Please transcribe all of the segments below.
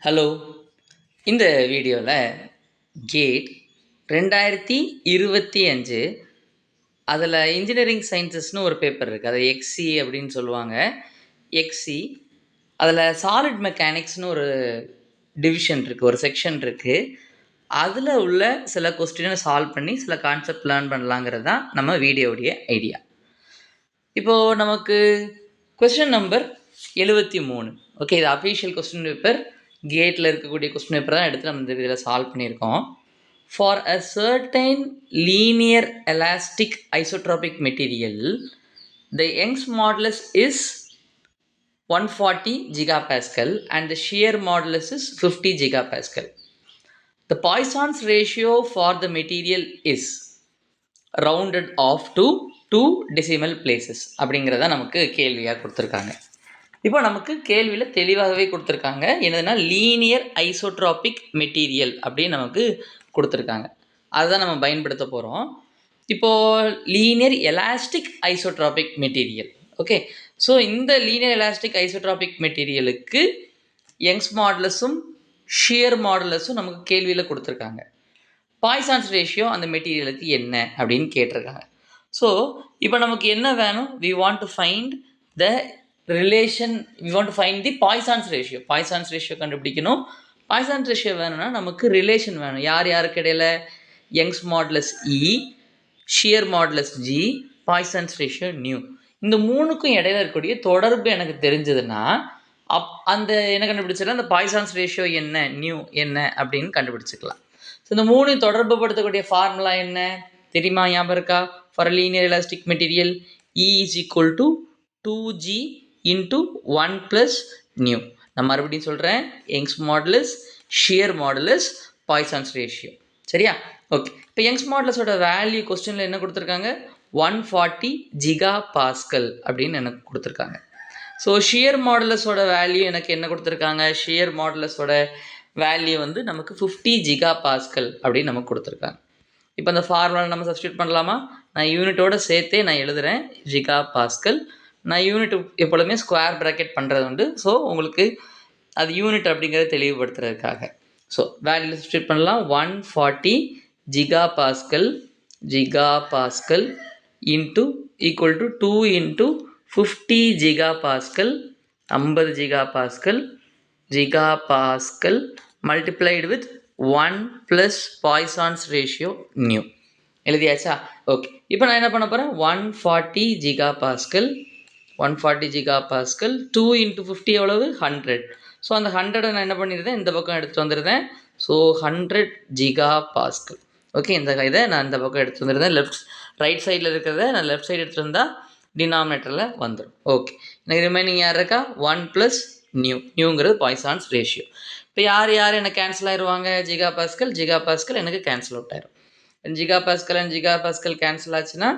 Hello. இந்த வீடியோவில் gate 2025 அதில் இன்ஜினியரிங் சயின்சஸ்னு ஒரு பேப்பர் இருக்குது. அதை எக்ஸி அப்படின்னு சொல்லுவாங்க. எக்ஸி அதில் சாலிட் மெக்கானிக்ஸ்னு ஒரு டிவிஷன் இருக்குது, ஒரு செக்ஷன் இருக்குது. அதில் உள்ள சில கொஸ்டினை சால்வ் பண்ணி சில கான்செப்ட் லேர்ன் பண்ணலாங்கிறது தான் நம்ம வீடியோவுடைய ஐடியா. இப்போது நமக்கு கொஸ்டின் நம்பர் 73. ஓகே, இது அஃபீஷியல் கொஸ்டின் பேப்பர். கேட்டில் இருக்கக்கூடிய கொஸ்டின் பேப்பர் தான் எடுத்து நம்ம இந்த இதில் சால்வ் பண்ணியிருக்கோம். For a certain linear elastic isotropic material the Young's modulus is 140 gigapascal and the shear modulus is 50 gigapascal. The Poisson's ratio for the material is rounded off to 2 decimal places அப்படிங்கிறத நமக்கு கேள்வியாக கொடுத்துருக்காங்க. இப்போ நமக்கு கேள்வியில் தெளிவாகவே கொடுத்துருக்காங்க. என்னதுன்னா லீனியர் ஐசோட்ராபிக் மெட்டீரியல் அப்படின்னு நமக்கு கொடுத்துருக்காங்க. அதுதான் நம்ம பயன்படுத்த போகிறோம். இப்போது linear elastic isotropic material. Okay, so இந்த லீனியர் எலாஸ்டிக் ஐசோட்ராபிக் மெட்டீரியலுக்கு யங்ஸ் மாடுலஸும் ஷியர் மாடுலஸும் நமக்கு கேள்வியில் கொடுத்துருக்காங்க. பாய்சான்ஸ் ரேஷியோ அந்த மெட்டீரியலுக்கு என்ன அப்படின்னு கேட்டிருக்காங்க. ஸோ இப்போ நமக்கு என்ன வேணும்? We want to find the relation, we want to find the Poisson's ratio. Poisson's ratio கண்டுபிடிக்கணும். பாய்சான்ஸ் ரேஷியோ வேணும்னா நமக்கு ரிலேஷன் வேணும். யார் யாருக்கு இடையில? Young's modulus E, shear modulus G, Poisson's ratio nu. இந்த மூணுக்கும் இடையில இருக்கக்கூடிய தொடர்பு எனக்கு தெரிஞ்சதுன்னா அந்த என்ன கண்டுபிடிச்சிடலாம்? அந்த பாய்சான்ஸ் ரேஷியோ என்ன, நியூ என்ன அப்படின்னு கண்டுபிடிச்சிக்கலாம். ஸோ இந்த மூணு தொடர்பு படுத்தக்கூடிய ஃபார்முலா என்ன தெரியுமா? ஞாபகம் இருக்கா? For linear elastic material E is equal to 2G into 1 plus new. நான் மறுபடியும் சொல்கிறேன், Young's modulus, shear modulus, Poisson's ratio. சரியா? ஓகே, இப்போ யங்ஸ் மாடுலஸோட வேல்யூ கொஸ்டினில் என்ன கொடுத்துருக்காங்க? 140 GPa அப்படின்னு எனக்கு கொடுத்துருக்காங்க. ஸோ ஷியர் மாடுலஸோட வேல்யூ எனக்கு என்ன கொடுத்துருக்காங்க? ஷியர் மாடுலஸோட வேல்யூ வந்து நமக்கு 50 GPa அப்படின்னு நமக்கு கொடுத்துருக்காங்க. இப்போ அந்த ஃபார்முலா நம்ம சப்ஸ்டியூட் பண்ணலாமா? நான் யூனிட்டோடு சேர்த்தே நான் எழுதுகிறேன், GPa. நான் யூனிட் எப்பொழுதுமே ஸ்கொயர் ப்ராக்கெட் பண்ணுறது உண்டு. ஸோ உங்களுக்கு அது யூனிட் அப்படிங்கிறத தெளிவுபடுத்துறதுக்காக. ஸோ வேல்யூ சப்ஸ்டியூட் பண்ணலாம். 140 GPa into equal to 2 into 50 GPa, 50 GPa multiplied with 1 plus Poisson's ratio nu. எழுதியாச்சா? ஓகே, இப்போ நான் என்ன பண்ண போகிறேன்? 140 GPa, 2 இன்ட்டு 50 எவ்வளவு? 100. ஸோ அந்த 100 நான் என்ன பண்ணிடுறேன்? இந்த பக்கம் எடுத்துகிட்டு வந்துடுறேன். So 100 GPa. ஓகே, இந்த இதை நான் இந்த பக்கம் எடுத்து வந்துடுறேன். ரைட் சைடில் இருக்கிறத நான் லெஃப்ட் சைடு எடுத்துகிட்டு வந்தால் டினாமினேட்டரில் வந்துடும். ஓகே, எனக்கு ரிமைனிங் யார் இருக்கா? 1 ப்ளஸ் நியூங்கிறது பாய்சான்ஸ் ரேஷியோ. இப்போ யார் எனக்கு கேன்சல் ஆயிடுவாங்க? ஜிகாபாஸ்கல் எனக்கு கேன்சல் அவுட் ஆயிரும். ஜிகாபாஸ்கல் கேன்சல் ஆச்சுன்னா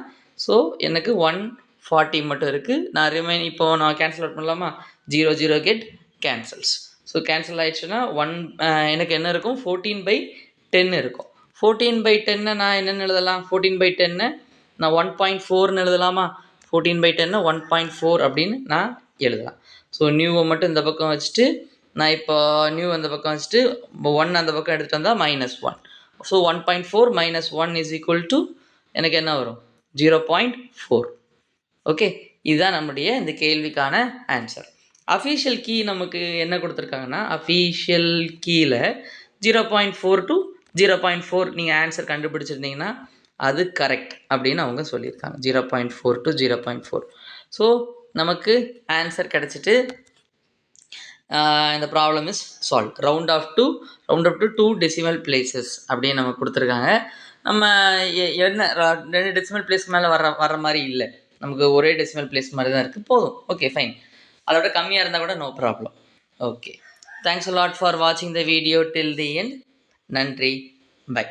ஸோ எனக்கு 140 மட்டும் இருக்குது. நான் இப்போது நான் கேன்சல் அவுட் பண்ணலாமா? 0 கெட் கேன்சல்ஸ். ஸோ கேன்சல் ஆயிடுச்சுன்னா எனக்கு என்ன இருக்கும்? 14/10 இருக்கும். 14/10 நான் என்னென்னு எழுதலாம்? 14/10 நான் 1.4ன்னு எழுதலாமா? 14/10 1.4 அப்படின்னு நான் எழுதலாம். ஸோ நியூவை மட்டும் இந்த பக்கம் வச்சுட்டு நான் இப்போ நியூ அந்த பக்கம் வச்சுட்டு 1 அந்த பக்கம் எடுத்துகிட்டு வந்தால் -1. ஸோ 1.4 - 1 இஸ் ஈக்குவல் டு எனக்கு என்ன வரும்? 0.4. ஓகே, இதுதான் நம்முடைய இந்த கேள்விக்கான ஆன்சர். அஃபீஷியல் கீ நமக்கு என்ன கொடுத்துருக்காங்கன்னா, அஃபீஷியல் கீயில் 0.4 to 0.4 நீங்கள் ஆன்சர் கண்டுபிடிச்சிருந்தீங்கன்னா அது கரெக்ட் அப்படின்னு அவங்க சொல்லியிருக்காங்க. 0.4 to 0.4. ஸோ நமக்கு ஆன்சர் கிடச்சிட்டு இந்த problem is solve. Round up to 2 decimal places அப்படின்னு நமக்கு கொடுத்துருக்காங்க. நம்ம என்ன 2 டெசிமல் பிளேஸ்க்கு மேலே வர்ற மாதிரி இல்லை, நமக்கு ஒரே டெசிமல் பிளேஸ் மாதிரி தான் இருக்குது. போதும். Okay, fine. அதோட கம்மியாக இருந்தால் கூட no problem. Okay, thanks a lot for வாட்சிங் the video till the end. நன்றி, பை.